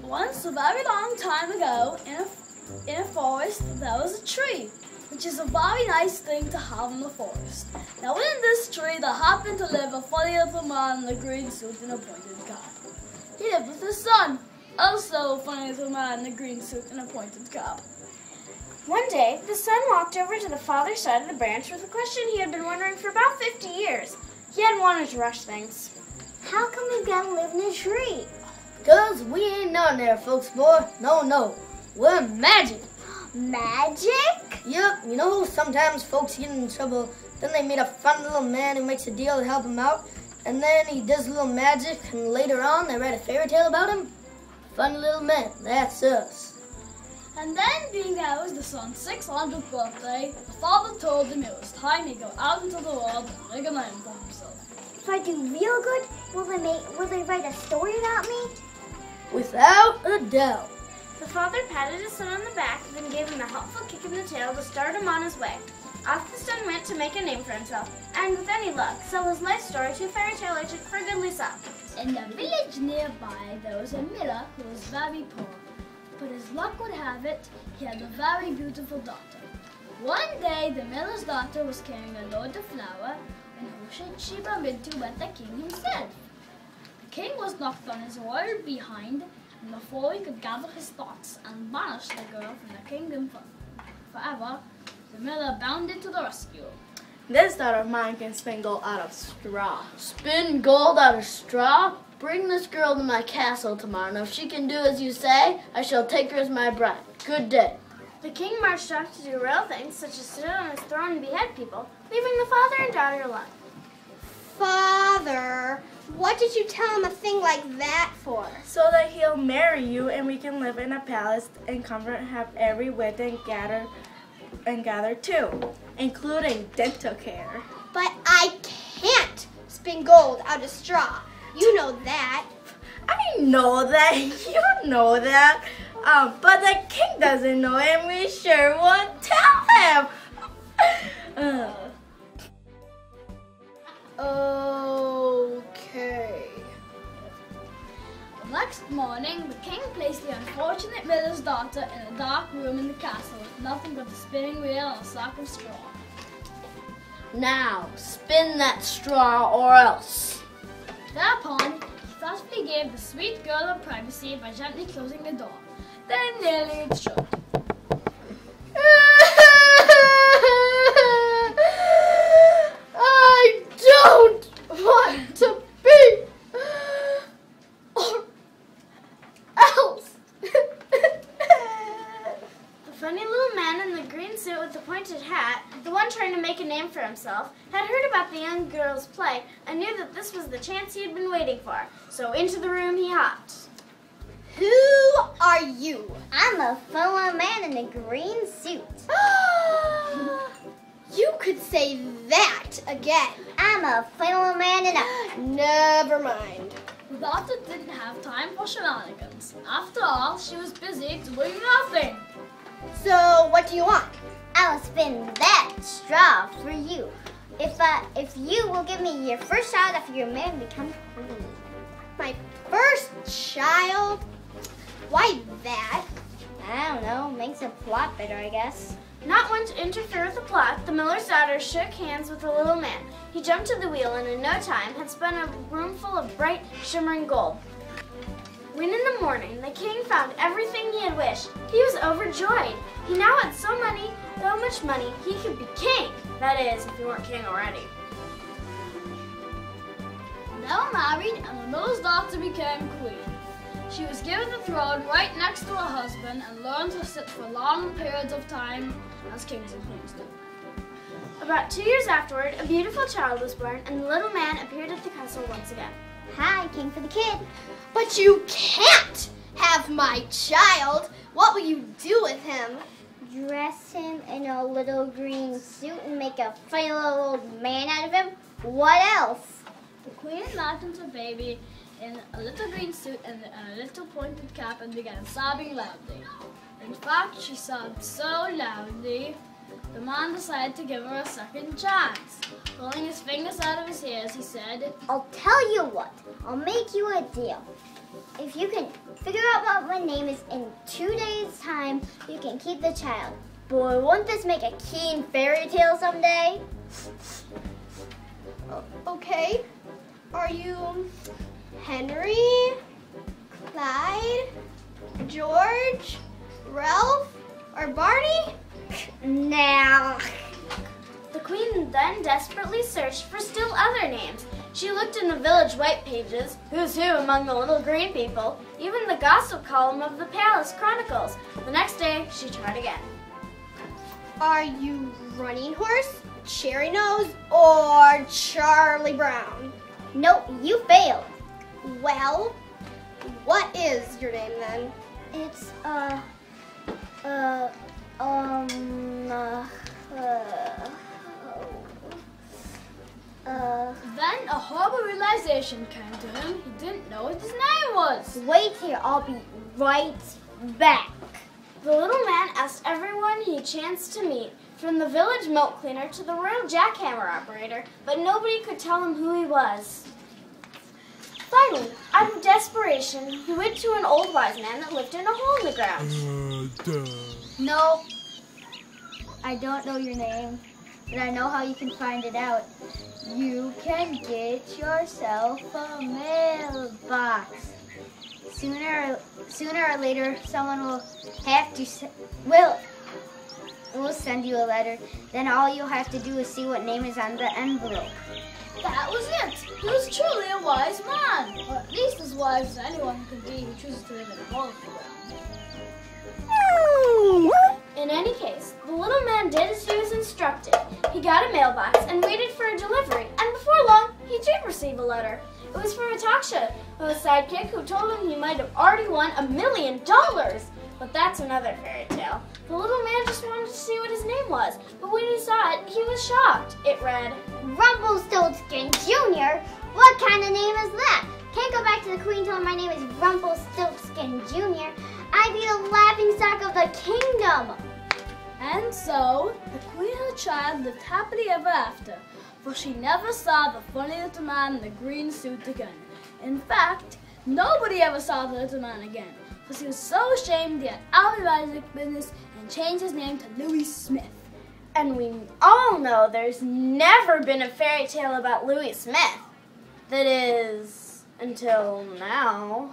Once, a very long time ago, in a forest, there was a tree, which is a very nice thing to have in the forest. Now, in this tree, there happened to live a funny little man in a green suit and a pointed cap. He lived with his son, also a funny little man in a green suit and a pointed cap. One day, the son walked over to the farther side of the branch with a question he had been wondering for about 50 years. He hadn't wanted to rush things. How come we gotta live in a tree? Because we ain't none there, folks, boy. No. We're magic. Magic? Yep, you know, sometimes folks get in trouble. Then they meet a fun little man who makes a deal to help them out. And then he does a little magic, and later on they write a fairy tale about him. Fun little man, that's us. And then, being that it was the son's 600th birthday, the father told him it was time he go out into the world and make a name for himself. If I do real good, will they write a story about me? Without a doubt. The father patted his son on the back, then gave him a helpful kick in the tail to start him on his way. Off the son went to make a name for himself, and with any luck, sell his life story to a fairy tale agent for a goodly sum. In the village nearby, there was a miller who was very poor. But as luck would have it, he had a very beautiful daughter. One day, the miller's daughter was carrying a load of flour, and who should she bump into but the king himself. The king was knocked on his royal behind, and before he could gather his thoughts and banish the girl from the kingdom forever, the miller bounded to the rescue. This daughter of mine can spin gold out of straw. Spin gold out of straw? Bring this girl to my castle tomorrow, and if she can do as you say, I shall take her as my bride. Good day. The king marched off to do royal things, such as sit on his throne and behead people, leaving the father and daughter alone. Father, what did you tell him a thing like that for? So that he'll marry you and we can live in a palace in comfort and have every wish and gather too, including dental care. But I can't spin gold out of straw. You know that. I know that, you know that, but the king doesn't know it and we sure won't tell him. Okay. The next morning, the king placed the unfortunate miller's daughter in a dark room in the castle with nothing but a spinning wheel and a sack of straw. Now, spin that straw or else. Thereupon, he thoughtfully gave the sweet girl her privacy by gently closing the door. Then nearly it shut. I don't want to be or else. The funny little man in the green suit with the pointed hat, the one trying to make a name for himself, had heard about the young girl's plight and knew that this was the chance he had been waiting for. So into the room he hopped. Who are you? I'm a fellow man in a green suit. You could say that again. I'm a fellow man in a... Never mind. The daughter didn't have time for shenanigans. After all, she was busy doing nothing. So, what do you want? I'll spin that straw for you. If you will give me your first shot after your man becomes queen. My first child? Why that? I don't know, makes the plot better, I guess. Not one to interfere with the plot, the miller's daughter shook hands with the little man. He jumped to the wheel and in no time had spun a room full of bright, shimmering gold. When in the morning the king found everything he had wished, he was overjoyed. He now had so much money, he could be king. That is, if he weren't king already. They were married and the miller's daughter became queen. She was given the throne right next to her husband and learned to sit for long periods of time as kings and queens do. About 2 years afterward, a beautiful child was born and the little man appeared at the castle once again. Hi, king for the kid. But you can't have my child. What will you do with him? Dress him in a little green suit and make a funny little old man out of him? What else? The queen imagined her baby in a little green suit and a little pointed cap and began sobbing loudly. In fact, she sobbed so loudly the man decided to give her a second chance. Pulling his fingers out of his ears, he said, I'll tell you what, I'll make you a deal. If you can figure out what my name is in 2 days' time, you can keep the child. Boy, won't this make a keen fairy tale someday? Okay. Are you Henry, Clyde, George, Ralph, or Barney? Now, The queen then desperately searched for still other names. She looked in the village white pages, who's who among the little green people, even the gossip column of the palace chronicles. The next day, she tried again. Are you Running Horse, Cherry Nose, or Charlie Brown? no, you failed. Well, what is your name then? It's, Then a horrible realization came to him. He didn't know what his name was. wait here, I'll be right back. The little man asked everyone he chanced to meet, from the village milk cleaner to the royal jackhammer operator, but nobody could tell him who he was. Finally, out of desperation, he went to an old wise man that lived in a hole in the ground. No, I don't know your name, but I know how you can find it out. You can get yourself a mailbox. Sooner or later, someone will have to will send you a letter. Then all you'll have to do is see what name is on the envelope. That was it. He was truly a wise man, or at least as wise as anyone can be who chooses to live in a hole in the ground. In any case, the little man did as he was instructed. He got a mailbox and waited for a delivery, and before long, he did receive a letter. It was from Ataksha, a sidekick who told him he might have already won $1 million. But that's another fairy tale. The little man just wanted to see what his name was, but when he saw it, he was shocked. It read, Rumplestiltskin Jr.? What kind of name is that? Can't go back to the queen telling my name is Rumplestiltskin Jr. I'd be the laughingstock of the kingdom. And so, the queen and the child lived happily ever after, for she never saw the funny little man in the green suit again. In fact, nobody ever saw the little man again, for he was so ashamed he had out of magic business and changed his name to Louis Smith. and we all know there's never been a fairy tale about Louis Smith. That is, until now.